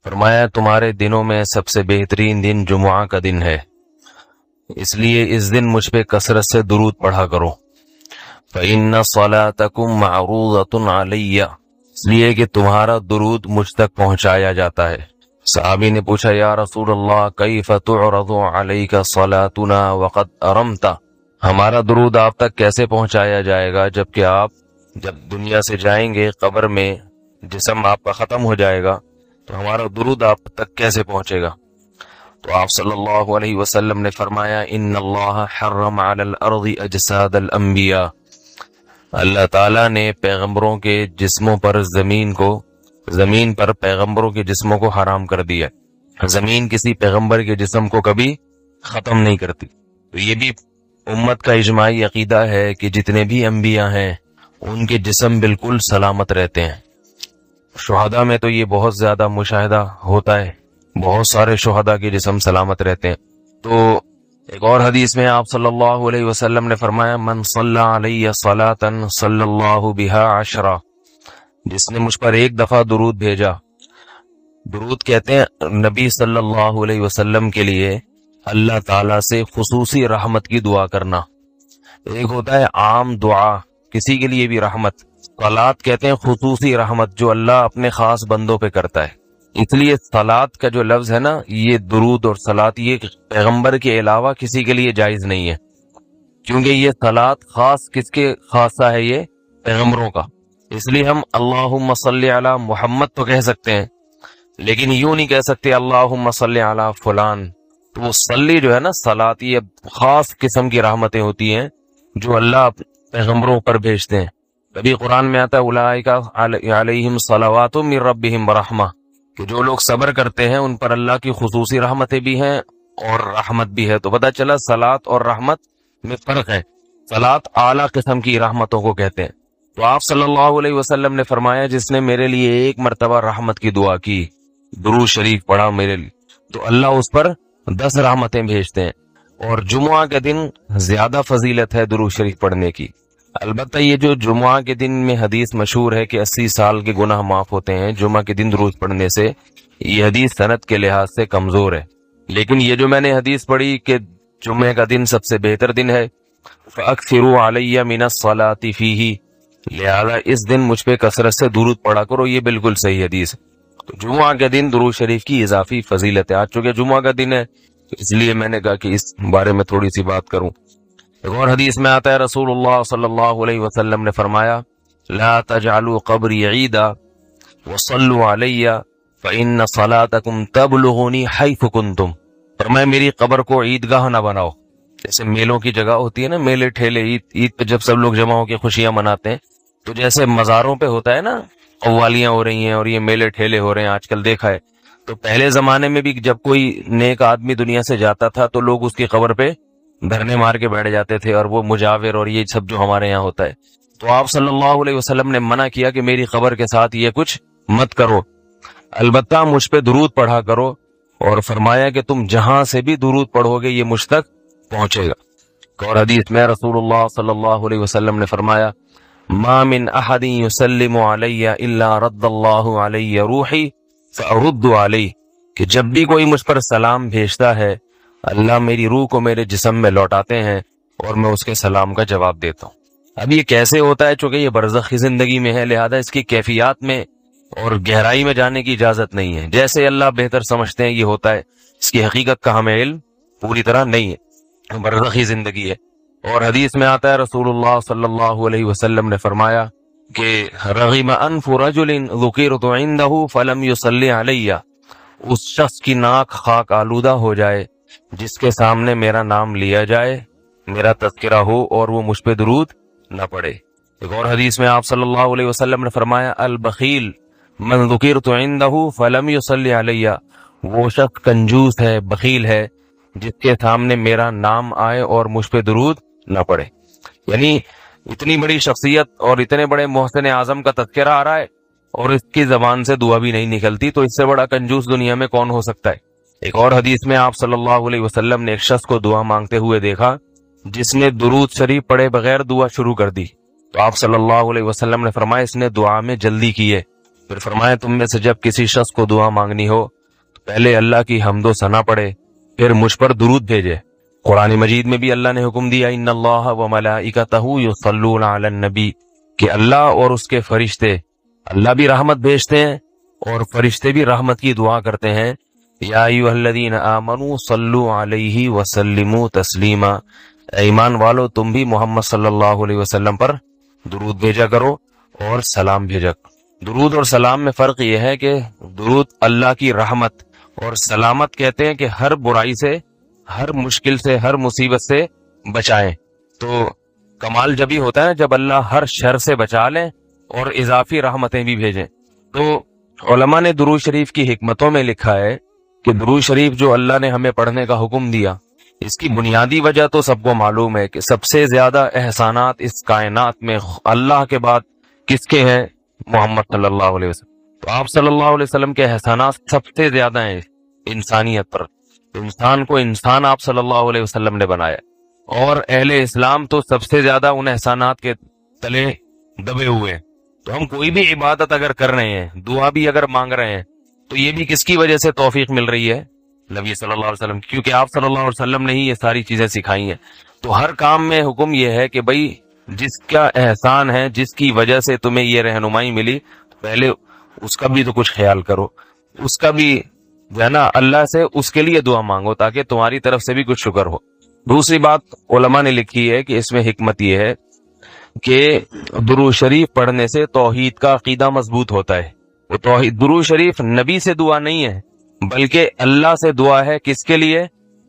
فرمایا تمہارے دنوں میں سب سے بہترین دن جمعہ کا دن ہے، اس لیے اس دن مجھ پہ کثرت سے درود پڑھا کرو۔ فَإِنَّ صَلَاتَكُمْ مَعْرُوضَةٌ عَلَيَّ، اس لیے کہ تمہارا درود مجھ تک پہنچایا جاتا ہے۔ صحابی نے پوچھا یا رسول اللہ کیف تعرض علیک صلاتنا وقد ارمت، ہمارا درود آپ تک کیسے پہنچایا جائے گا جبکہ آپ جب دنیا سے جائیں گے قبر میں جسم آپ کا ختم ہو جائے گا تو ہمارا درود آپ تک کیسے پہنچے گا؟ تو آپ صلی اللہ علیہ وسلم نے فرمایا ان اللہ حرم علی الارض اجساد الانبیاء، اللہ تعالیٰ نے پیغمبروں کے جسموں پر زمین پر پیغمبروں کے جسموں کو حرام کر دیا۔ زمین کسی پیغمبر کے جسم کو کبھی ختم نہیں کرتی۔ تو یہ بھی امت کا اجماعی عقیدہ ہے کہ جتنے بھی انبیاء ہیں ان کے جسم بالکل سلامت رہتے ہیں۔ شہداء میں تو یہ بہت زیادہ مشاہدہ ہوتا ہے، بہت سارے شہداء کے جسم سلامت رہتے ہیں۔ تو ایک اور حدیث میں آپ صلی اللہ علیہ وسلم نے فرمایا من صلی علیہ صلاۃ صلی اللہ بہا عشرہ، جس نے مجھ پر ایک دفعہ درود بھیجا۔ درود کہتے ہیں نبی صلی اللہ علیہ وسلم کے لیے اللہ تعالیٰ سے خصوصی رحمت کی دعا کرنا۔ ایک ہوتا ہے عام دعا، کسی کے لیے بھی رحمت، صلات کہتے ہیں خصوصی رحمت جو اللہ اپنے خاص بندوں پہ کرتا ہے۔ اس لیے صلات کا جو لفظ ہے نا، یہ درود اور صلات یہ پیغمبر کے علاوہ کسی کے لیے جائز نہیں ہے، کیونکہ یہ صلات خاص کس کے خاصہ ہے؟ یہ پیغمبروں کا۔ اس لیے ہم اللہم صلی علی محمد تو کہہ سکتے ہیں، لیکن یوں نہیں کہہ سکتے اللہم صلی علی فلان۔ تو وہ صلی جو ہے نا، صلات یہ خاص قسم کی رحمتیں ہوتی ہیں جو اللہ پیغمبروں پر بھیجتے ہیں۔ کبھی قرآن میں آتا ہے اولئک علیہم صلوات من ربہم ورحمہ، کہ جو لوگ صبر کرتے ہیں ان پر اللہ کی خصوصی رحمتیں بھی ہیں اور رحمت بھی ہے۔ تو پتہ چلا صلات اور رحمت میں فرق ہے۔ صلات اعلیٰ قسم کی رحمتوں کو کہتے ہیں۔ تو آپ صلی اللہ علیہ وسلم نے فرمایا جس نے میرے لیے ایک مرتبہ رحمت کی دعا کی، درود شریف پڑھا میرے لیے، تو اللہ اس پر 10 رحمتیں بھیجتے ہیں۔ اور جمعہ کے دن زیادہ فضیلت ہے درود شریف پڑھنے کی۔ البتہ یہ جو جمعہ کے دن میں حدیث مشہور ہے کہ 80 سال کے گناہ معاف ہوتے ہیں جمعہ کے دن درود پڑھنے سے، یہ حدیث سند کے لحاظ سے کمزور ہے۔ لیکن یہ جو میں نے حدیث پڑھی کہ جمعہ کا دن سب سے بہتر دن ہے، فَأَكْثِرُوا عَلَيَّ مِنَ الصَّلَاةِ فِيهِ، لہذا اس دن مجھ پہ کثرت سے درود پڑھا کرو، یہ بالکل صحیح حدیث ہے۔ تو جمعہ کے دن درود شریف کی اضافی فضیلت ہے۔ آج چونکہ جمعہ کا دن ہے اس لیے میں نے کہا کہ اس بارے میں تھوڑی سی بات کروں۔ ایک اور حدیث میں آتا ہے رسول اللہ صلی اللہ علیہ وسلم نے فرمایا لا تجعلوا قبری عیدا وصلوا علی فإن صلاتکم تبلغنی حیث کنتم، فرمایا میری قبر کو عیدگاہ نہ بناؤ۔ جیسے میلوں کی جگہ ہوتی ہے نا، میلے ٹھیلے، عید پہ جب سب لوگ جمع ہو کے خوشیاں مناتے ہیں، تو جیسے مزاروں پہ ہوتا ہے نا، قوالیاں ہو رہی ہیں اور یہ میلے ٹھیلے ہو رہے ہیں آج کل دیکھا ہے، تو پہلے زمانے میں بھی جب کوئی نیک آدمی دنیا سے جاتا تھا تو لوگ اس کی قبر پہ دھرنے مار کے بیٹھ جاتے تھے، اور وہ مجاور اور یہ سب جو ہمارے یہاں ہوتا ہے۔ تو آپ صلی اللہ علیہ وسلم نے منع کیا کہ میری قبر کے ساتھ یہ کچھ مت کرو، البتہ مجھ پہ درود پڑھا کرو، اور فرمایا کہ تم جہاں سے بھی درود پڑھو گے یہ مجھ تک پہنچے گا۔ اور حدیث میں رسول اللہ صلی اللہ علیہ وسلم نے فرمایا ما من احد یسلم علی الا رد اللہ علی روحی فارد علیہ، کہ جب بھی کوئی مجھ پر سلام بھیجتا ہے اللہ میری روح کو میرے جسم میں لوٹاتے ہیں اور میں اس کے سلام کا جواب دیتا ہوں۔ اب یہ کیسے ہوتا ہے؟ چونکہ یہ برزخی زندگی میں ہے، لہذا اس کی کیفیات میں اور گہرائی میں جانے کی اجازت نہیں ہے۔ جیسے اللہ بہتر سمجھتے ہیں یہ ہوتا ہے، اس کی حقیقت کا ہمیں علم پوری طرح نہیں ہے، برزخی زندگی ہے۔ اور حدیث میں آتا ہے رسول اللہ صلی اللہ علیہ وسلم نے فرمایا کہ رغم انف رجل ذکرت عندہ فلم یصلی علی، اس شخص کی ناک خاک آلودہ ہو جائے جس کے سامنے میرا نام لیا جائے، میرا تذکرہ ہو اور وہ مجھ پہ درود نہ پڑے۔ ایک اور حدیث میں آپ صلی اللہ علیہ وسلم نے فرمایا البخیل من ذکرت عندہ فلم یصلی علی، وہ شخص کنجوس ہے، بخیل ہے جس کے سامنے میرا نام آئے اور مجھ پہ درود نہ پڑے۔ یعنی اتنی بڑی شخصیت اور اتنے بڑے محسن اعظم کا تذکرہ آ رہا ہے اور اس کی زبان سے دعا بھی نہیں نکلتی، تو اس سے بڑا کنجوس دنیا میں کون ہو سکتا ہے؟ ایک اور حدیث میں آپ صلی اللہ علیہ وسلم نے ایک شخص کو دعا مانگتے ہوئے دیکھا جس نے درود شریف پڑھے بغیر دعا شروع کر دی، تو آپ صلی اللہ علیہ وسلم نے فرمایا اس نے دعا میں جلدی کی ہے، پھر فرمایا تم میں سے جب کسی شخص کو دعا مانگنی ہو تو پہلے اللہ کی حمد و ثنا پڑھے، پھر مجھ پر درود بھیجے۔ قرآن مجید میں بھی اللہ نے حکم دیا ان اللہ و ملائکتہ یصلون علی النبی، کہ اللہ اور اس کے فرشتے، اللہ بھی رحمت بھیجتے ہیں اور فرشتے بھی رحمت کی دعا کرتے ہیں۔ یا ایھا الذین آمنوا صلوا علیہ وسلموا تسلیما، اے ایمان والو تم بھی محمد صلی اللہ علیہ وسلم پر درود بھیجا کرو اور سلام بھیجا کرو۔ درود اور سلام میں فرق یہ ہے کہ درود اللہ کی رحمت اور سلامت کہتے ہیں کہ ہر برائی سے، ہر مشکل سے، ہر مصیبت سے بچائیں۔ تو کمال جبھی ہوتا ہے جب اللہ ہر شر سے بچا لیں اور اضافی رحمتیں بھی بھیجیں۔ تو علماء نے درود شریف کی حکمتوں میں لکھا ہے کہ درود شریف جو اللہ نے ہمیں پڑھنے کا حکم دیا، اس کی بنیادی وجہ تو سب کو معلوم ہے کہ سب سے زیادہ احسانات اس کائنات میں اللہ کے بعد کس کے ہیں؟ محمد صلی اللہ علیہ وسلم۔ تو آپ صلی اللہ علیہ وسلم کے احسانات سب سے زیادہ ہیں انسانیت پر۔ انسان کو انسان آپ صلی اللہ علیہ وسلم نے بنایا، اور اہل اسلام تو سب سے زیادہ ان احسانات کے تلے دبے ہوئے ہیں۔ تو ہم کوئی بھی عبادت اگر کر رہے ہیں، دعا بھی اگر مانگ رہے ہیں، تو یہ بھی کس کی وجہ سے توفیق مل رہی ہے؟ نبی صلی اللہ علیہ وسلم، کیونکہ آپ صلی اللہ علیہ وسلم نے ہی یہ ساری چیزیں سکھائی ہیں۔ تو ہر کام میں حکم یہ ہے کہ بھئی جس کا احسان ہے، جس کی وجہ سے تمہیں یہ رہنمائی ملی، پہلے اس کا بھی تو کچھ خیال کرو، اس کا بھی جو ہے نا اللہ سے اس کے لیے دعا مانگو تاکہ تمہاری طرف سے بھی کچھ شکر ہو۔ دوسری بات علماء نے لکھی ہے کہ اس میں حکمت یہ ہے کہ درود شریف پڑھنے سے توحید کا عقیدہ مضبوط ہوتا ہے۔ وہ توحید، درود شریف نبی سے دعا نہیں ہے بلکہ اللہ سے دعا ہے، کس کے لیے؟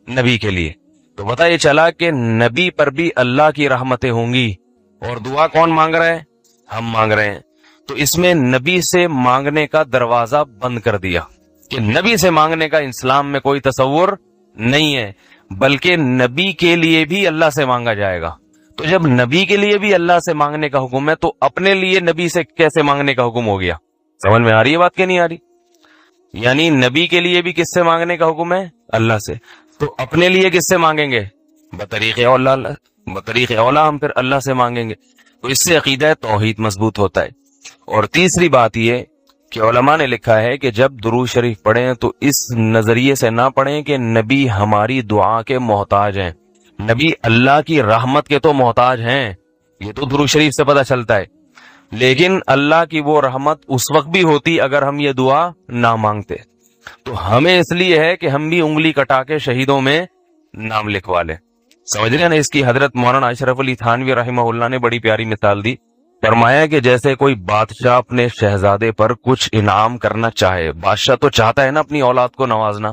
نبی کے لیے۔ تو پتہ یہ چلا کہ نبی پر بھی اللہ کی رحمتیں ہوں گی، اور دعا کون مانگ رہا ہے؟ ہم مانگ رہے ہیں۔ تو اس میں نبی سے مانگنے کا دروازہ بند کر دیا کہ نبی سے مانگنے کا اسلام میں کوئی تصور نہیں ہے، بلکہ نبی کے لیے بھی اللہ سے مانگا جائے گا۔ تو جب نبی کے لیے بھی اللہ سے مانگنے کا حکم ہے تو اپنے لیے نبی سے کیسے مانگنے کا حکم ہو گیا؟ سمجھ میں آ رہی ہے بات کہ نہیں آ رہی؟ یعنی نبی کے لیے بھی کس سے مانگنے کا حکم ہے؟ اللہ سے۔ تو اپنے لیے کس سے مانگیں گے؟ بطریق اولا، بطریق اولا ہم پھر اللہ سے مانگیں گے۔ تو اس سے عقیدہ توحید مضبوط ہوتا ہے۔ اور تیسری بات یہ کہ علماء نے لکھا ہے کہ جب درود شریف پڑھیں تو اس نظریے سے نہ پڑھیں کہ نبی ہماری دعا کے محتاج ہیں، نبی اللہ کی رحمت کے تو محتاج ہیں، یہ تو درود شریف سے پتہ چلتا ہے، لیکن اللہ کی وہ رحمت اس وقت بھی ہوتی اگر ہم یہ دعا نہ مانگتے۔ تو ہمیں اس لیے ہے کہ ہم بھی انگلی کٹا کے شہیدوں میں نام لکھوا لیں۔ سمجھ رہے ہیں نا؟ اس کی حضرت مولانا اشرف علی تھانوی رحمہ اللہ نے بڑی پیاری مثال دی۔ فرمایا کہ جیسے کوئی بادشاہ اپنے شہزادے پر کچھ انعام کرنا چاہے، بادشاہ تو چاہتا ہے نا اپنی اولاد کو نوازنا،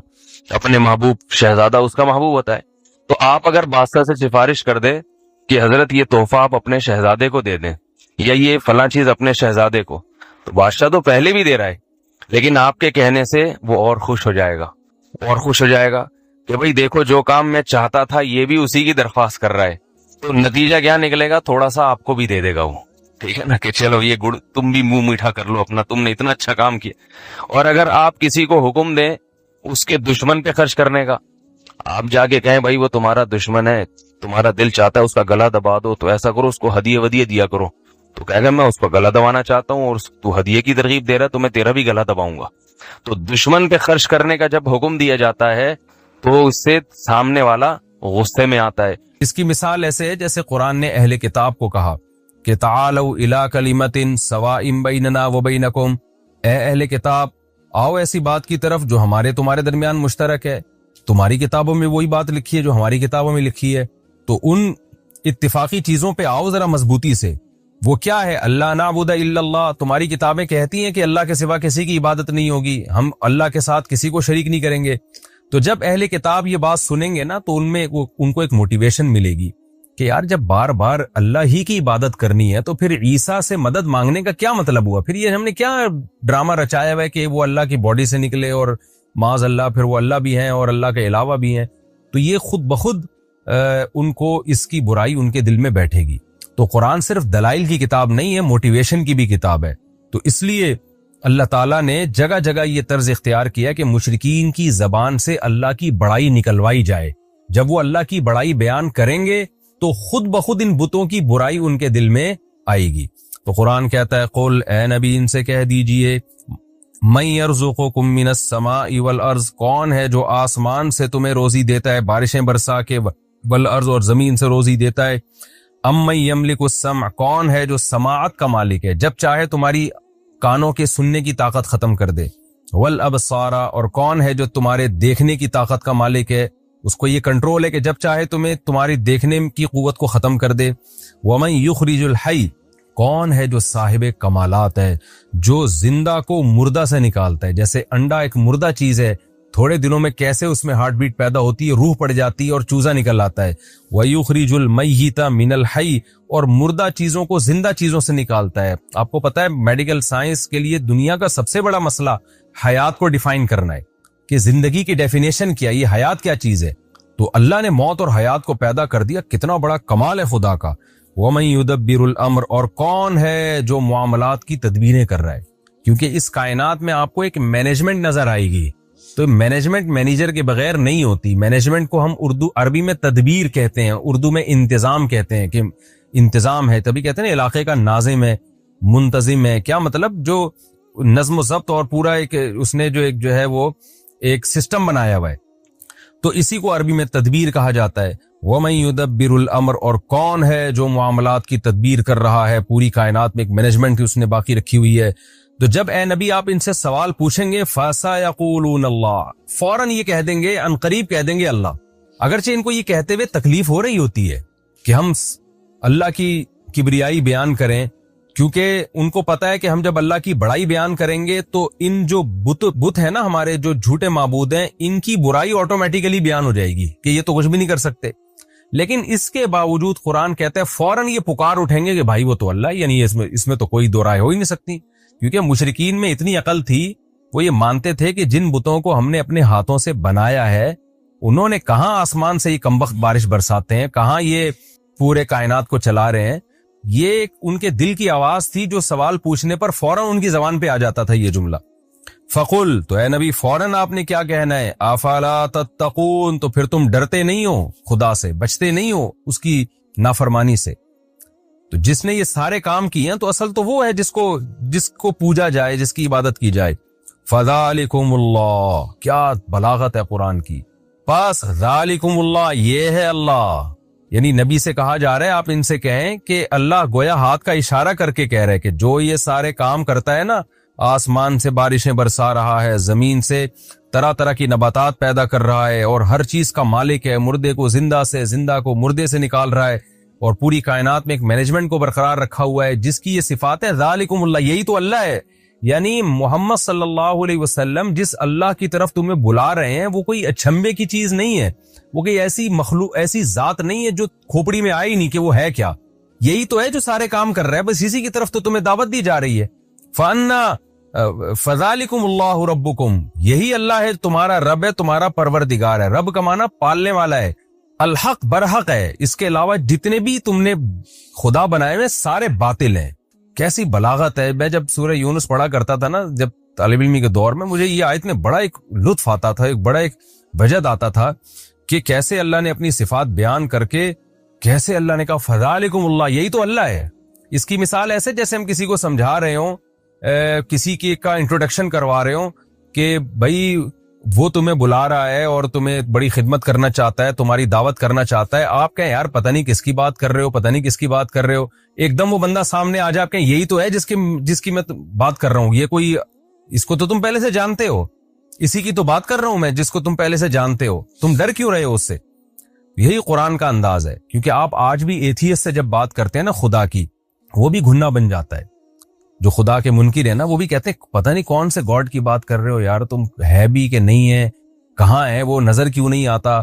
اپنے محبوب، شہزادہ اس کا محبوب ہوتا ہے۔ تو آپ اگر بادشاہ سے سفارش کر دیں کہ حضرت یہ تحفہ آپ اپنے شہزادے کو دے دیں، یا یہ فلاں چیز اپنے شہزادے کو، تو بادشاہ تو پہلے بھی دے رہا ہے، لیکن آپ کے کہنے سے وہ اور خوش ہو جائے گا، اور خوش ہو جائے گا کہ بھئی دیکھو جو کام میں چاہتا تھا یہ بھی اسی کی درخواست کر رہا ہے۔ تو نتیجہ کیا نکلے گا؟ تھوڑا سا آپ کو بھی دے دے گا وہ، ٹھیک ہے نا، کہ چلو یہ گڑ تم بھی منہ میٹھا کر لو اپنا، تم نے اتنا اچھا کام کیا۔ اور اگر آپ کسی کو حکم دیں اس کے دشمن پہ خرچ کرنے کا، آپ جا کے کہیں بھائی وہ تمہارا دشمن ہے، تمہارا دل چاہتا ہے اس کا گلا دبا دو، تو ایسا کرو اس کو ہدیے ودیے دیا کرو، تو کہے گا میں اس کو گلا دبانا چاہتا ہوں اور تو ہدیے کی ترغیب دے رہا ہے تو میں تیرا بھی گلا دباؤں گا۔ تو دشمن پہ خرچ کرنے کا جب حکم دیا جاتا ہے تو اس سے سامنے والا غصے میں آتا ہے۔ اس کی مثال ایسے ہے جیسے قرآن نے اہل کتاب کو کہا کہ تعالوا الی کلمۃ سواء بیننا وبینکم، اے اہل کتاب آؤ ایسی بات کی طرف جو ہمارے تمہارے درمیان مشترک ہے۔ تمہاری کتابوں میں وہی بات لکھی ہے جو ہماری کتابوں میں لکھی ہے، تو ان اتفاقی چیزوں پہ آؤ ذرا مضبوطی سے۔ وہ کیا ہے؟ اللہ نعبد الا اللہ، تمہاری کتابیں کہتی ہیں کہ اللہ کے سوا کسی کی عبادت نہیں ہوگی، ہم اللہ کے ساتھ کسی کو شریک نہیں کریں گے۔ تو جب اہل کتاب یہ بات سنیں گے نا تو ان کو ایک موٹیویشن ملے گی کہ یار جب بار بار اللہ ہی کی عبادت کرنی ہے تو پھر عیسیٰ سے مدد مانگنے کا کیا مطلب ہوا؟ پھر یہ ہم نے کیا ڈرامہ رچایا ہوا ہے کہ وہ اللہ کی باڈی سے نکلے اور معاذ اللہ پھر وہ اللہ بھی ہیں اور اللہ کے علاوہ بھی ہیں؟ تو یہ خود بخود ان کو اس کی برائی ان کے دل میں بیٹھے گی۔ تو قرآن صرف دلائل کی کتاب نہیں ہے، موٹیویشن کی بھی کتاب ہے۔ تو اس لیے اللہ تعالیٰ نے جگہ جگہ یہ طرز اختیار کیا کہ مشرکین کی زبان سے اللہ کی بڑائی نکلوائی جائے۔ جب وہ اللہ کی بڑائی بیان کریں گے تو خود بخود ان بتوں کی برائی ان کے دل میں آئے گی۔ تو قرآن کہتا ہے قل اے نبی ان سے کہہ دیجئے من یرزقکم من السماء والارض، کون ہے جو آسمان سے تمہیں روزی دیتا ہے، بارشیں برسا کے، والارض اور زمین سے روزی دیتا ہے، من یملک السمع، کون ہے جو سماعت کا مالک ہے، جب چاہے تمہاری کانوں کے سننے کی طاقت ختم کر دے، والابصار، اور کون ہے جو تمہارے دیکھنے کی طاقت کا مالک ہے، اس کو یہ کنٹرول ہے کہ جب چاہے تمہیں تمہاری دیکھنے کی قوت کو ختم کر دے، ومن یخرج الحی، کون ہے جو صاحب کمالات ہے، جو زندہ کو مردہ سے نکالتا ہے، جیسے انڈا ایک مردہ چیز ہے، تھوڑے دنوں میں کیسے اس میں ہارٹ بیٹ پیدا ہوتی ہے، روح پڑ جاتی ہے اور چوزا نکل آتا ہے، وَيُخْرِجُ الْمَيِّتَ مِنَ الْحَيِّ، اور مردہ چیزوں کو زندہ چیزوں سے نکالتا ہے۔ آپ کو پتہ ہے میڈیکل سائنس کے لیے دنیا کا سب سے بڑا مسئلہ حیات کو ڈیفائن کرنا ہے کہ زندگی کی ڈیفینیشن کیا، یہ حیات کیا چیز ہے، تو اللہ نے موت اور حیات کو پیدا کر دیا، کتنا بڑا کمال ہے خدا کا۔ وَمَن يُدَبِّرُ الْأَمْرَ، اور کون ہے جو معاملات کی تدبیریں کر رہا ہے، کیونکہ اس کائنات میں آپ کو ایک مینجمنٹ نظر آئے گی، تو مینجمنٹ مینیجر کے بغیر نہیں ہوتی۔ مینجمنٹ کو ہم عربی میں تدبیر کہتے ہیں، اردو میں انتظام کہتے ہیں، کہ انتظام ہے، تبھی کہتے ہیں نا علاقے کا ناظم ہے، منتظم ہے، کیا مطلب جو نظم و ضبط اور پورا ایک اس نے جو ہے وہ ایک سسٹم بنایا ہوا ہے، تو اسی کو عربی میں تدبیر کہا جاتا ہے۔ وَمَن يُدَبِّرُ الْأَمْرَ، اور کون ہے جو معاملات کی تدبیر کر رہا ہے، پوری کائنات میں ایک مینجمنٹ اس نے باقی رکھی ہوئی ہے۔ تو جب اے نبی آپ ان سے سوال پوچھیں گے فَسَيَقُولُونَ اللَّهُ، فوراً یہ کہہ دیں گے، ان قریب کہہ دیں گے اللہ، اگرچہ ان کو یہ کہتے ہوئے تکلیف ہو رہی ہوتی ہے کہ ہم اللہ کی کبریائی بیان کریں، کیونکہ ان کو پتا ہے کہ ہم جب اللہ کی بڑائی بیان کریں گے تو ان جو بت ہیں نا ہمارے، جو جھوٹے معبود ہیں، ان کی برائی آٹومیٹیکلی بیان ہو جائے گی کہ یہ تو کچھ بھی نہیں کر سکتے۔ لیکن اس کے باوجود قرآن کہتا ہے فوراً یہ پکار اٹھیں گے کہ بھائی وہ تو اللہ، یعنی اس میں تو کوئی دو رائے ہو ہی نہیں سکتی، کیونکہ مشرکین میں اتنی عقل تھی، وہ یہ مانتے تھے کہ جن بتوں کو ہم نے اپنے ہاتھوں سے بنایا ہے، انہوں نے کہاں آسمان سے یہ کمبخت بارش برساتے ہیں، کہاں یہ پورے کائنات کو چلا رہے ہیں۔ یہ ان کے دل کی آواز تھی جو سوال پوچھنے پر فوراً ان کی زبان پہ آ جاتا تھا یہ جملہ۔ فقل، تو اے نبی فوراً آپ نے کیا کہنا ہے، افلا تتقون، تو پھر تم ڈرتے نہیں ہو خدا سے، بچتے نہیں ہو اس کی نافرمانی سے۔ تو جس نے یہ سارے کام کیے ہیں تو اصل تو وہ ہے جس کو پوجا جائے، جس کی عبادت کی جائے۔ فذالکم اللہ، کیا بلاغت ہے قرآن کی، پس ذالکم اللہ، یہ ہے اللہ، یعنی نبی سے کہا جا رہا ہے آپ ان سے کہیں کہ اللہ گویا ہاتھ کا اشارہ کر کے کہہ رہے کہ جو یہ سارے کام کرتا ہے نا، آسمان سے بارشیں برسا رہا ہے، زمین سے طرح طرح کی نباتات پیدا کر رہا ہے، اور ہر چیز کا مالک ہے، مردے کو زندہ سے، زندہ کو مردے سے نکال رہا ہے، اور پوری کائنات میں ایک مینجمنٹ کو برقرار رکھا ہوا ہے، جس کی یہ صفات ہے، ذالکم اللہ، یہی تو اللہ ہے۔ یعنی محمد صلی اللہ علیہ وسلم جس اللہ کی طرف تمہیں بلا رہے ہیں وہ کوئی اچھمبے کی چیز نہیں ہے، وہ کوئی ایسی مخلوق، ایسی ذات نہیں ہے جو کھوپڑی میں آئی نہیں کہ وہ ہے کیا، یہی تو ہے جو سارے کام کر رہا ہے، بس اسی کی طرف تو تمہیں دعوت دی جا رہی ہے۔ فذالکم اللہ ربکم، یہی اللہ ہے، تمہارا رب ہے، تمہارا پروردگار ہے۔ رب کا معنی پالنے والا ہے، الحق برحق ہے، اس کے علاوہ جتنے بھی تم نے خدا بنائے ہوئے سارے باطل ہیں۔ کیسی بلاغت ہے۔ میں جب سورہ یونس پڑھا کرتا تھا نا جب طالب علمی کے دور میں، مجھے یہ آیت میں بڑا ایک لطف آتا تھا، ایک بڑا ایک وجد آتا تھا کہ کیسے اللہ نے اپنی صفات بیان کر کے، کیسے اللہ نے کہا فذالکم اللہ، یہی تو اللہ ہے۔ اس کی مثال ایسے جیسے ہم کسی کو سمجھا رہے ہوں، کسی کی کا انٹروڈکشن کروا رہے ہوں کہ بھائی وہ تمہیں بلا رہا ہے اور تمہیں بڑی خدمت کرنا چاہتا ہے، تمہاری دعوت کرنا چاہتا ہے، آپ کہیں یار پتہ نہیں کس کی بات کر رہے ہو، پتہ نہیں کس کی بات کر رہے ہو، ایک دم وہ بندہ سامنے آ جا، آپ کہیں یہی تو ہے جس کی میں بات کر رہا ہوں، یہ کوئی، اس کو تو تم پہلے سے جانتے ہو، اسی کی تو بات کر رہا ہوں میں جس کو تم پہلے سے جانتے ہو، تم ڈر کیوں رہے ہو اس سے؟ یہی قرآن کا انداز ہے، کیونکہ آپ آج بھی ایتھیسٹ سے جب بات کرتے ہیں نا خدا کی، وہ بھی گھننا بن جاتا ہے۔ جو خدا کے منکر ہیں نا وہ بھی کہتے ہیں پتہ نہیں کون سے گاڈ کی بات کر رہے ہو یار، تم ہے بھی کہ نہیں ہے، کہاں ہے وہ، نظر کیوں نہیں آتا؟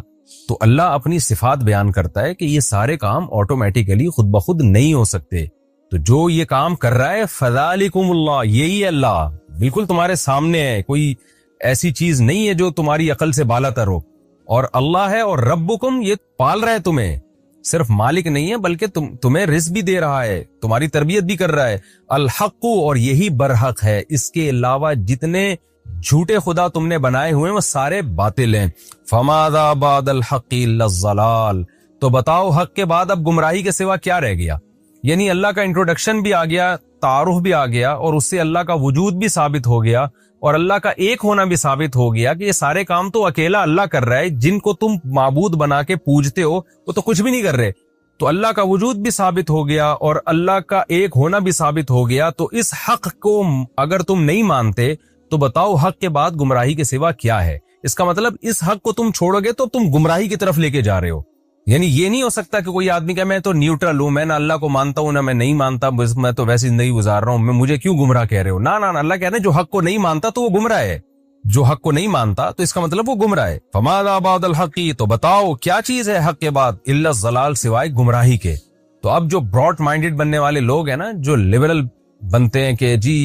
تو اللہ اپنی صفات بیان کرتا ہے کہ یہ سارے کام آٹومیٹیکلی خود بخود نہیں ہو سکتے، تو جو یہ کام کر رہا ہے فذالکم اللہ، یہی اللہ بالکل تمہارے سامنے ہے، کوئی ایسی چیز نہیں ہے جو تمہاری عقل سے بالا تر ہو، اور اللہ ہے، اور ربکم، یہ پال رہا ہے تمہیں، صرف مالک نہیں ہے بلکہ تمہیں رزق بھی دے رہا ہے، تمہاری تربیت بھی کر رہا ہے۔ الحق، اور یہی برحق ہے، اس کے علاوہ جتنے جھوٹے خدا تم نے بنائے ہوئے وہ سارے باطل ہیں۔ فماذا بعد الحق الا الضلال، تو بتاؤ حق کے بعد اب گمراہی کے سوا کیا رہ گیا؟ یعنی اللہ کا انٹروڈکشن بھی آ گیا، تعارف بھی آ گیا اور اس سے اللہ کا وجود بھی ثابت ہو گیا اور اللہ کا ایک ہونا بھی ثابت ہو گیا کہ یہ سارے کام تو اکیلا اللہ کر رہا ہے، جن کو تم معبود بنا کے پوجتے ہو وہ تو کچھ بھی نہیں کر رہے، تو اللہ کا وجود بھی ثابت ہو گیا اور اللہ کا ایک ہونا بھی ثابت ہو گیا. تو اس حق کو اگر تم نہیں مانتے تو بتاؤ حق کے بعد گمراہی کے سوا کیا ہے؟ اس کا مطلب اس حق کو تم چھوڑو گے تو تم گمراہی کی طرف لے کے جا رہے ہو. یعنی یہ نہیں ہو سکتا کہ کوئی آدمی کہ میں تو نیوٹرل ہوں، میں نہ اللہ کو مانتا ہوں نہ میں نہیں مانتا، بس میں تو ویسی زندگی گزار رہا ہوں، میں مجھے کیوں گمراہ کہہ رہے ہو؟ نہ اللہ کہہ رہے ہیں جو حق کو نہیں مانتا تو وہ گمراہ ہے، جو حق کو نہیں مانتا تو اس کا مطلب وہ گمراہ ہے. فماذا بعد الحق، تو بتاؤ کیا چیز ہے حق کے بعد؟ الا الضلال، سوائے گمراہی کے. تو اب جو براڈ مائنڈڈ بننے والے لوگ ہیں نا، جو لبرل بنتے ہیں کہ جی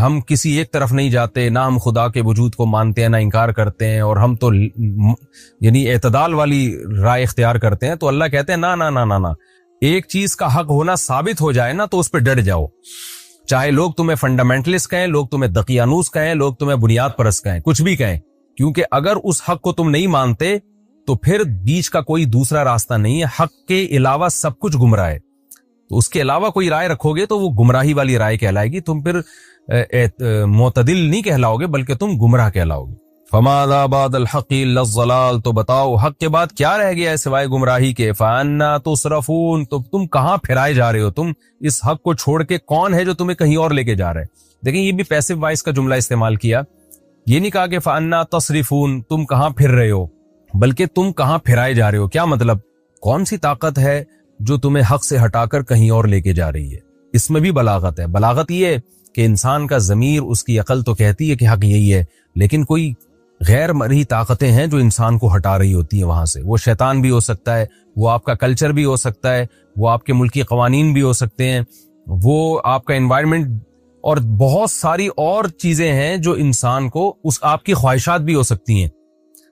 ہم کسی ایک طرف نہیں جاتے، نہ ہم خدا کے وجود کو مانتے ہیں نہ انکار کرتے ہیں، اور ہم تو یعنی اعتدال والی رائے اختیار کرتے ہیں، تو اللہ کہتے ہیں نہ ایک چیز کا حق ہونا ثابت ہو جائے نا تو اس پہ ڈٹ جاؤ، چاہے لوگ تمہیں فنڈامنٹلسٹ کہیں، لوگ تمہیں دقیانوس کہیں، لوگ تمہیں بنیاد پرست کہیں، کچھ بھی کہیں، کیونکہ اگر اس حق کو تم نہیں مانتے تو پھر بیچ کا کوئی دوسرا راستہ نہیں ہے، حق کے علاوہ سب کچھ گمراہ ہے. تو اس کے علاوہ کوئی رائے رکھو گے تو وہ گمراہی والی رائے کہلائے گی، تم پھر معتدل نہیں کہلاؤ گے بلکہ تم گمراہ کہلاؤ گے. فماذا بعد الحق الا الضلال، تو بتاؤ حق کے بعد کیا رہ گیا ہے سوائے گمراہی کے؟ فانا تصرفون، تو تم کہاں پھرائے جا رہے ہو؟ تم اس حق کو چھوڑ کے کون ہے جو تمہیں کہیں اور لے کے جا رہا ہے؟ دیکھیں یہ بھی پیسو وائس کا جملہ استعمال کیا، یہ نہیں کہا کہ فانا تصرفون تم کہاں پھر رہے ہو، بلکہ تم کہاں پھرائے جا رہے ہو. کیا مطلب؟ کون سی طاقت ہے جو تمہیں حق سے ہٹا کر کہیں اور لے کے جا رہی ہے؟ اس میں بھی بلاغت ہے. بلاغت یہ ہے کہ انسان کا ضمیر، اس کی عقل تو کہتی ہے کہ حق یہی ہے، لیکن کوئی غیر مرئی طاقتیں ہیں جو انسان کو ہٹا رہی ہوتی ہیں وہاں سے. وہ شیطان بھی ہو سکتا ہے، وہ آپ کا کلچر بھی ہو سکتا ہے، وہ آپ کے ملکی قوانین بھی ہو سکتے ہیں، وہ آپ کا انوائرمنٹ، اور بہت ساری اور چیزیں ہیں جو انسان کو آپ کی خواہشات بھی ہو سکتی ہیں.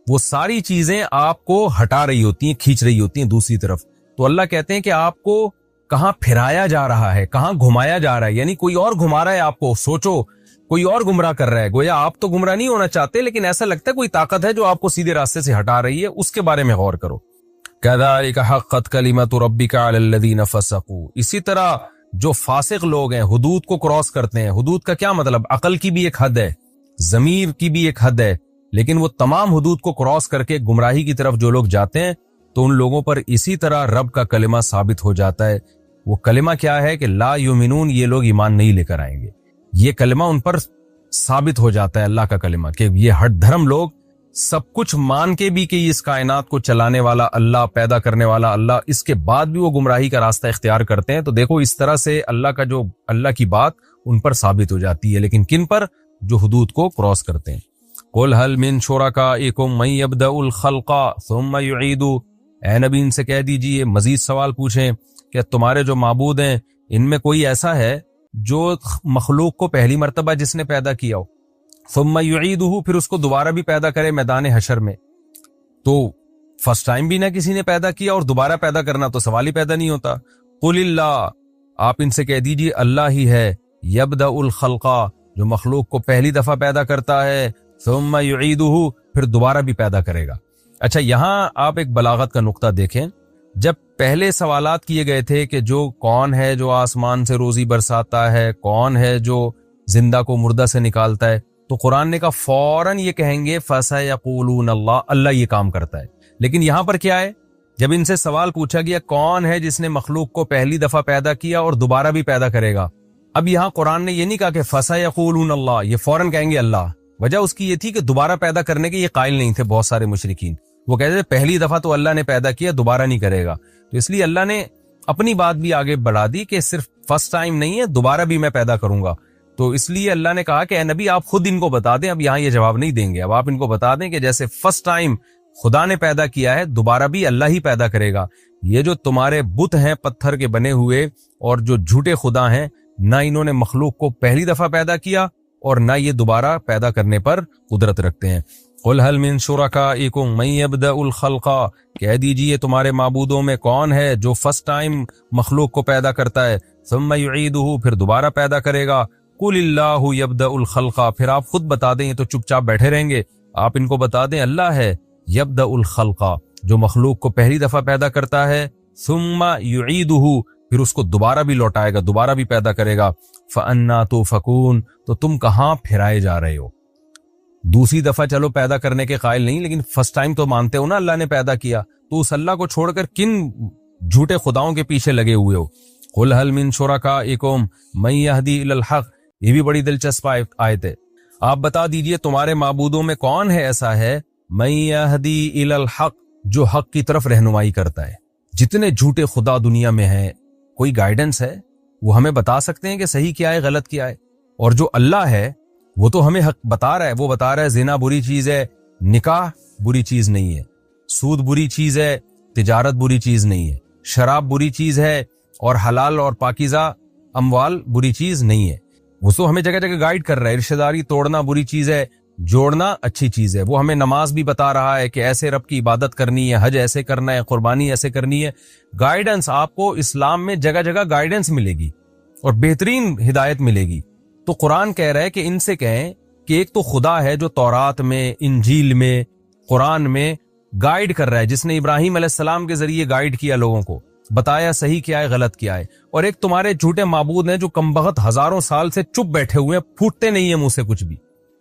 وہ ساری چیزیں آپ کو ہٹا رہی ہوتی ہیں، کھینچ رہی ہوتی ہیں دوسری طرف. تو اللہ کہتے ہیں کہ آپ کو کہاں پھرایا جا رہا ہے، کہاں گھمایا جا رہا ہے، یعنی کوئی اور گھما رہا ہے آپ کو. سوچو کوئی اور گمراہ کر رہا ہے، گویا آپ تو گمراہ نہیں ہونا چاہتے لیکن ایسا لگتا ہے کوئی طاقت ہے جو آپ کو سیدھے راستے سے ہٹا رہی ہے. اس کے بارے میں غور کرو. كذلك حقت كلمة ربك على الذين فسقوا، اسی طرح جو فاسق لوگ ہیں، حدود کو کراس کرتے ہیں. حدود کا کیا مطلب؟ عقل کی بھی ایک حد ہے، ضمیر کی بھی ایک حد ہے، لیکن وہ تمام حدود کو کراس کر کے گمراہی کی طرف جو لوگ جاتے ہیں تو ان لوگوں پر اسی طرح رب کا کلمہ ثابت ہو جاتا ہے. وہ کلمہ کیا ہے کہ لا یؤمنون، یہ لوگ ایمان نہیں لے کر آئیں گے. یہ کلمہ ان پر ثابت ہو جاتا ہے، اللہ کا کلمہ، کہ یہ ہٹ دھرم لوگ سب کچھ مان کے بھی کہ اس کائنات کو چلانے والا اللہ، پیدا کرنے والا اللہ، اس کے بعد بھی وہ گمراہی کا راستہ اختیار کرتے ہیں. تو دیکھو اس طرح سے اللہ کی بات ان پر ثابت ہو جاتی ہے. لیکن کن پر؟ جو حدود کو کراس کرتے ہیں. قل هل من شرکائکم من یبدأ الخلق ثم یعید، اے نبی ان سے کہہ دیجئے، مزید سوال پوچھیں کہ تمہارے جو معبود ہیں ان میں کوئی ایسا ہے جو مخلوق کو پہلی مرتبہ جس نے پیدا کیا ہو، ثم یعیدہ، پھر اس کو دوبارہ بھی پیدا کرے میدان حشر میں. تو فرسٹ ٹائم بھی نہ کسی نے پیدا کیا اور دوبارہ پیدا کرنا تو سوال ہی پیدا نہیں ہوتا. قل اللہ، آپ ان سے کہہ دیجئے اللہ ہی ہے، یبدأ الخلق، جو مخلوق کو پہلی دفعہ پیدا کرتا ہے، ثم یعیدہ، پھر دوبارہ بھی پیدا کرے گا. اچھا یہاں آپ ایک بلاغت کا نقطہ دیکھیں. جب پہلے سوالات کیے گئے تھے کہ جو کون ہے جو آسمان سے روزی برساتا ہے، کون ہے جو زندہ کو مردہ سے نکالتا ہے، تو قرآن نے کہا فوراً یہ کہیں گے فَسَيَقُولُونَ اللَّهُ، اللہ یہ کام کرتا ہے. لیکن یہاں پر کیا ہے؟ جب ان سے سوال پوچھا گیا کون ہے جس نے مخلوق کو پہلی دفعہ پیدا کیا اور دوبارہ بھی پیدا کرے گا، اب یہاں قرآن نے یہ نہیں کہا کہ فَسَيَقُولُونَ اللَّهُ، یہ فوراً کہیں گے اللہ. وجہ اس کی یہ تھی کہ دوبارہ پیدا کرنے کے یہ قائل نہیں تھے بہت سارے مشرکین. وہ کہتے تھے پہلی دفعہ تو اللہ نے پیدا کیا، دوبارہ نہیں کرے گا. تو اس لیے اللہ نے اپنی بات بھی آگے بڑھا دی کہ صرف فرسٹ ٹائم نہیں ہے، دوبارہ بھی میں پیدا کروں گا. تو اس لیے اللہ نے کہا کہ اے نبی آپ خود ان کو بتا دیں. اب یہاں یہ جواب نہیں دیں گے، اب آپ ان کو بتا دیں کہ جیسے فرسٹ ٹائم خدا نے پیدا کیا ہے، دوبارہ بھی اللہ ہی پیدا کرے گا. یہ جو تمہارے بت ہیں پتھر کے بنے ہوئے اور جو جھوٹے خدا ہیں، نہ انہوں نے مخلوق کو پہلی دفعہ پیدا کیا اور نہ یہ دوبارہ پیدا کرنے پر قدرت رکھتے ہیں. قل هل من شرکائکم من یبدأ الخلق، کہہ دیجئے تمہارے معبودوں میں کون ہے جو فرسٹ ٹائم مخلوق کو پیدا کرتا ہے، ثم یعیدہ، پھر دوبارہ پیدا کرے گا. قل اللہ یبدأ الخلق، پھر آپ خود بتا دیں، یہ تو چپ چاپ بیٹھے رہیں گے. آپ ان کو بتا دیں اللہ ہے یبدأ الخلق، جو مخلوق کو پہلی دفعہ پیدا کرتا ہے، ثم یعیدہ، پھر اس کو دوبارہ بھی لوٹائے گا, دوبارہ بھی پیدا کرے گا. فَأَنَّا تُؤْفَكُونَ, تو تم کہاں پھرائے جا رہے ہو؟ دوسری دفعہ چلو پیدا کرنے کے قائل نہیں, لیکن فرسٹ ٹائم تو مانتے ہو نا اللہ نے پیدا کیا, تو اس اللہ کو چھوڑ کر کن جھوٹے خداؤں کے پیچھے لگے ہوئے ہو؟ قُلْ هَلْ مِن شُرَكَائِكُم مَن يَهْدِي إِلَى الْحَقِّ, یہ بھی بڑی دلچسپ آیت ہے. آپ بتا دیجئے تمہارے معبودوں میں کون ہے ایسا ہے مَن يَهْدِي إِلَى الْحَقِّ, جو حق کی طرف رہنمائی کرتا ہے. جتنے جھوٹے خدا دنیا میں ہیں, کوئی گائیڈنس ہے؟ وہ ہمیں بتا سکتے ہیں کہ صحیح کیا ہے غلط کیا ہے؟ اور جو اللہ ہے وہ تو ہمیں حق بتا رہا ہے. وہ بتا رہا ہے زنا بری چیز ہے, نکاح بری چیز نہیں ہے, سود بری چیز ہے, تجارت بری چیز نہیں ہے, شراب بری چیز ہے, اور حلال اور پاکیزہ اموال بری چیز نہیں ہے. وہ تو ہمیں جگہ جگہ گائیڈ کر رہا ہے. رشتہ داری توڑنا بری چیز ہے, جوڑنا اچھی چیز ہے. وہ ہمیں نماز بھی بتا رہا ہے کہ ایسے رب کی عبادت کرنی ہے, حج ایسے کرنا ہے, قربانی ایسے کرنی ہے. گائیڈنس آپ کو اسلام میں جگہ جگہ گائیڈنس ملے گی اور بہترین ہدایت ملے گی. تو قرآن کہہ رہا ہے کہ ان سے کہیں کہ ایک تو خدا ہے جو تورات میں, انجیل میں, قرآن میں گائیڈ کر رہا ہے, جس نے ابراہیم علیہ السلام کے ذریعے گائیڈ کیا لوگوں کو, بتایا صحیح کیا ہے غلط کیا ہے. اور ایک تمہارے جھوٹے معبود ہیں جو کمبخت ہزاروں سال سے چپ بیٹھے ہوئے ہیں, پھوٹتے نہیں ہیں منہ سے کچھ بھی,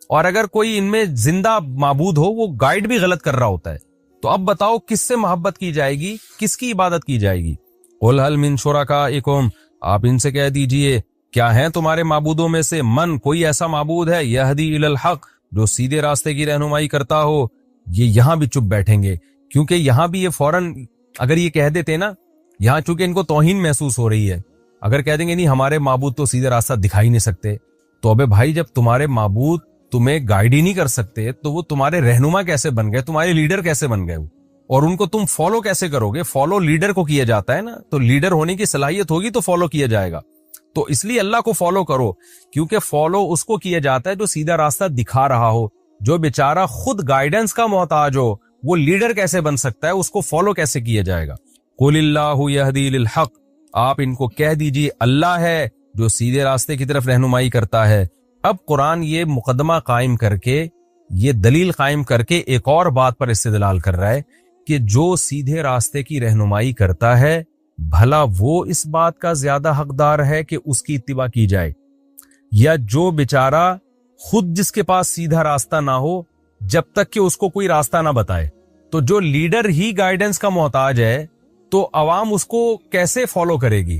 اور اگر کوئی ان میں زندہ معبود ہو وہ گائیڈ بھی غلط کر رہا ہوتا ہے. تو اب بتاؤ کس سے محبت کی جائے گی, کس کی عبادت کی جائے گی؟ قُلْ هَلْ مِن شُرَكَائِكُم, آپ ان سے کہہ دیجئے کیا ہیں تمہارے معبودوں میں سے من, کوئی ایسا معبود ہے یہدی الی الحق, جو سیدھے راستے کی رہنمائی کرتا ہو. یہ یہاں بھی چپ بیٹھیں گے, کیونکہ یہاں بھی یہ فوراً اگر یہ کہہ دیتے نا, یہاں چونکہ ان کو توہین محسوس ہو رہی ہے, اگر کہہ دیں گے نہیں ہمارے معبود تو سیدھے راستہ دکھا ہی نہیں سکتے, تو ابے بھائی جب تمہارے معبود تمہیں گائیڈ ہی نہیں کر سکتے تو وہ تمہارے رہنما کیسے بن گئے, تمہارے لیڈر کیسے بن گئے, اور ان کو تم فالو کیسے کرو گے؟ فالو لیڈر کو کیا جاتا ہے نا, تو لیڈر ہونے کی صلاحیت ہوگی تو فالو کیا جائے گا. تو اس لیے اللہ کو فالو کرو, کیونکہ فالو اس کو کیا جاتا ہے جو سیدھا راستہ دکھا رہا ہو. جو بیچارہ خود گائیڈنس کا محتاج ہو وہ لیڈر کیسے بن سکتا ہے, اس کو فالو کیسے کیا جائے گا؟ قُلِ اللَّهُ يَهْدِي لِلْحَقِّ, آپ ان کو کہہ دیجئے اللہ ہے جو سیدھے راستے کی طرف رہنمائی کرتا ہے. اب قرآن یہ مقدمہ قائم کر کے, یہ دلیل قائم کر کے ایک اور بات پر استدلال کر رہا ہے کہ جو سیدھے راستے کی رہنمائی کرتا ہے بھلا وہ اس بات کا زیادہ حقدار ہے کہ اس کی اتباع کی جائے, یا جو بیچارہ خود جس کے پاس سیدھا راستہ نہ ہو جب تک کہ اس کو کوئی راستہ نہ بتائے. تو جو لیڈر ہی گائیڈنس کا محتاج ہے تو عوام اس کو کیسے فالو کرے گی؟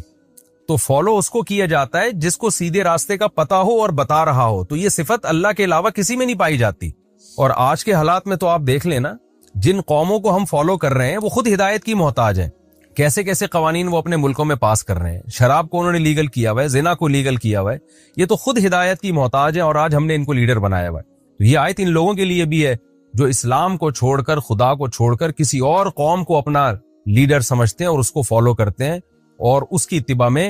تو فالو اس کو کیا جاتا ہے جس کو سیدھے راستے کا پتہ ہو اور بتا رہا ہو. تو یہ صفت اللہ کے علاوہ کسی میں نہیں پائی جاتی. اور آج کے حالات میں تو آپ دیکھ لینا, جن قوموں کو ہم فالو کر رہے ہیں وہ خود ہدایت کی محتاج ہیں. کیسے کیسے قوانین وہ اپنے ملکوں میں پاس کر رہے ہیں, شراب کو انہوں نے لیگل کیا ہوا ہے, زنا کو لیگل کیا ہوا ہے, یہ تو خود ہدایت کی محتاج ہیں, اور آج ہم نے ان کو لیڈر بنایا ہوا ہے. تو یہ آیت ان لوگوں کے لیے بھی ہے جو اسلام کو چھوڑ کر, خدا کو چھوڑ کر کسی اور قوم کو اپنا لیڈر سمجھتے ہیں اور اس کو فالو کرتے ہیں اور اس کی اتباع میں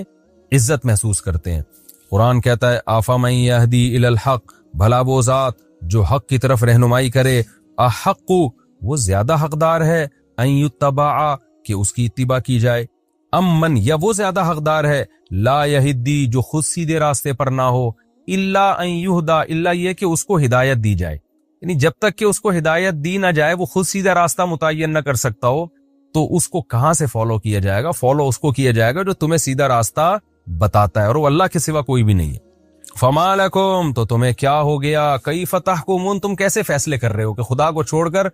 عزت محسوس کرتے ہیں. قرآن کہتا ہے آفمن یہدی الی الحق, بھلا وہ ذات جو حق کی طرف رہنمائی کرے, احق, وہ زیادہ حقدار ہے, ان یتبع, کہ اس کی اتباع کی جائے, امن, یا وہ زیادہ حقدار ہے, لا یہدی, جو خود سیدھے راستے پر نہ ہو, الا ان یہدا, الا یہ کہ اس کو ہدایت دی جائے. یعنی جب تک کہ اس کو ہدایت دی نہ جائے, وہ خود سیدھا راستہ متعین نہ کر سکتا ہو, تو اس کو کہاں سے فالو کیا جائے گا؟ فالو اس کو کیا جائے گا جو تمہیں سیدھا راستہ بتاتا ہے, اور وہ اللہ کے سوا کوئی بھی نہیں ہے. فما لکم, تو تمہیں کیا ہو گیا, کیف تحکمون, تم کیسے فیصلے کر رہے ہو کہ خدا کو چھوڑ کر,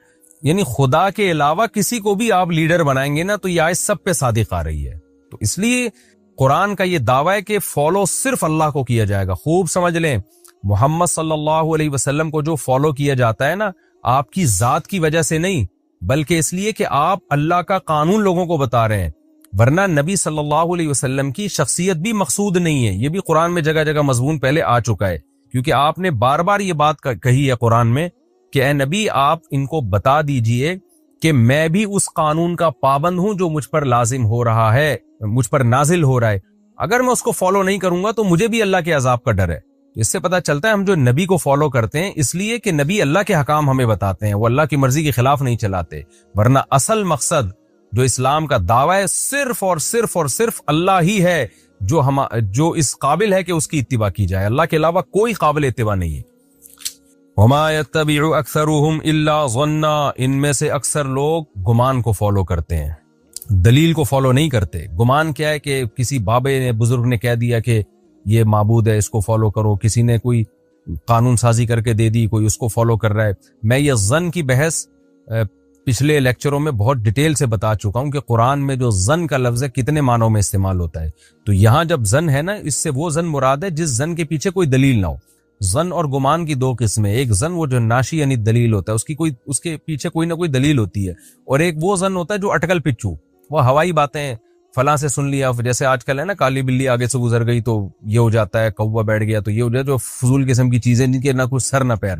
یعنی خدا کے علاوہ کسی کو بھی آپ لیڈر بنائیں گے نا, تو یہ آیت سب پہ صادق آ رہی ہے. تو اس لیے قرآن کا یہ دعویٰ ہے کہ فالو صرف اللہ کو کیا جائے گا. خوب سمجھ لیں, محمد صلی اللہ علیہ وسلم کو جو فالو کیا جاتا ہے نا, آپ کی ذات کی وجہ سے نہیں, بلکہ اس لیے کہ آپ اللہ کا قانون لوگوں کو بتا رہے ہیں, ورنہ نبی صلی اللہ علیہ وسلم کی شخصیت بھی مقصود نہیں ہے. یہ بھی قرآن میں جگہ جگہ مضمون پہلے آ چکا ہے, کیونکہ آپ نے بار بار یہ بات کہی ہے قرآن میں کہ اے نبی آپ ان کو بتا دیجئے کہ میں بھی اس قانون کا پابند ہوں جو مجھ پر لازم ہو رہا ہے, مجھ پر نازل ہو رہا ہے. اگر میں اس کو فالو نہیں کروں گا تو مجھے بھی اللہ کے عذاب کا ڈر ہے. اس سے پتہ چلتا ہے ہم جو نبی کو فالو کرتے ہیں اس لیے کہ نبی اللہ کے حکام ہمیں بتاتے ہیں, وہ اللہ کی مرضی کے خلاف نہیں چلاتے. ورنہ اصل مقصد جو اسلام کا دعویٰ ہے صرف اور صرف اور صرف اللہ ہی ہے جو اس قابل ہے کہ اس کی اتباع کی جائے. اللہ کے علاوہ کوئی قابل اتباع نہیں ہے. وما يتبع اکثرهم الا ظنا, ان میں سے اکثر لوگ گمان کو فالو کرتے ہیں. دلیل کو فالو نہیں کرتے. گمان کیا ہے کہ کسی بابے نے بزرگ نے کہہ دیا کہ یہ معبود ہے اس کو فالو کرو, کسی نے کوئی قانون سازی کر کے دے دی, کوئی اس کو فالو کر رہا ہے. میں یہ ظن کی بحث پچھلے لیکچروں میں بہت ڈیٹیل سے بتا چکا ہوں کہ قرآن میں جو ظن کا لفظ ہے کتنے معنوں میں استعمال ہوتا ہے. تو یہاں جب ظن ہے نا, اس سے وہ ظن مراد ہے جس ظن کے پیچھے کوئی دلیل نہ ہو. ظن اور گمان کی دو قسمیں, ایک ظن وہ جو ناشی یعنی دلیل ہوتا ہے, اس کے پیچھے کوئی نہ کوئی دلیل ہوتی ہے, اور ایک وہ ظن ہوتا ہے جو اٹکل پچو, وہ ہوائی باتیں, فلاں سے سن لیا, جیسے آج کل ہے نا کالی بلی آگے سے گزر گئی تو یہ ہو جاتا ہے, کوا بیٹھ گیا تو یہ ہو جاتا ہے, جو فضول قسم کی چیزیں جن کے نہ کوئی سر نہ پیر.